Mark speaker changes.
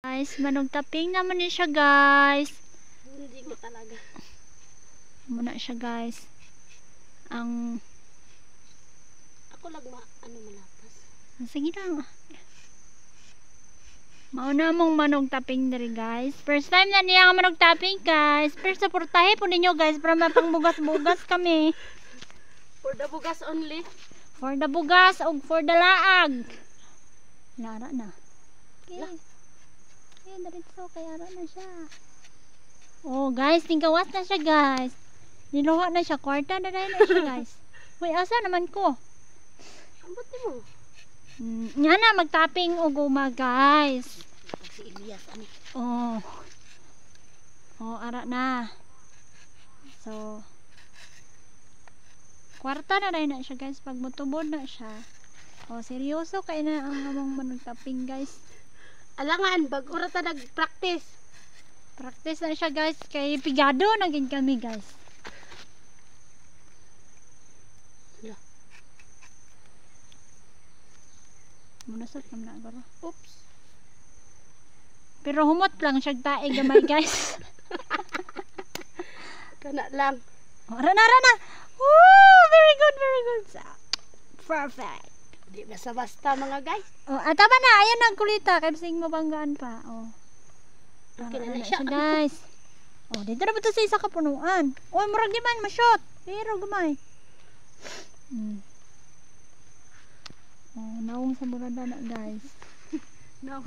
Speaker 1: Guys, manong taping naman ni siya, guys.
Speaker 2: Hindi ko talaga.
Speaker 1: Muna siya, guys. Ang
Speaker 2: Ako lang malapas.
Speaker 1: sige lang. Mauna mong manong taping diri, guys. First time na niya nga manong taping, guys. Pero supportahe po ninyo, guys, para mapang bugas-bugas kami.
Speaker 2: For the bugas only.
Speaker 1: For the bugas o for the laag. Lara na. Okay. Okay, diretso kaya ara na siya. Oh, guys, tingkawas na siya, guys. Niluha na siya, kwarta na rin na siya, guys. Uy, asa naman ko?
Speaker 2: Ambot mo.
Speaker 1: Nga na, magtapping o guma, guys.
Speaker 2: Si Elias, ano?
Speaker 1: Oh. Oh, ara na. So, kwarta na rin na siya, guys. Pag mutubod na siya. Oh, seryoso kaya na ang among managtapping, guys.
Speaker 2: Alangan, bago ra ta nag-practice.
Speaker 1: Practice na siya, guys. Kay pigado naging kami, guys.
Speaker 2: Hala.
Speaker 1: Munasot naman na agora.
Speaker 2: Oops.
Speaker 1: Pero humot lang siya tae gamay, guys.
Speaker 2: Kana lang.
Speaker 1: Oh, rana. Woo! Very good, very good. Perfect.
Speaker 2: Di basta-basta mga guys.
Speaker 1: Oh, tama na. Ayan ang kulita. Kaya sing mabanggaan pa. Oh.
Speaker 2: Okay na
Speaker 1: Ano
Speaker 2: siya.
Speaker 1: guys. Oh, dito na ba ito sa isa kapunuan? Oh, murag di man ma-shot. Pero gamay. Oh, naong sa murada na, guys.
Speaker 2: No.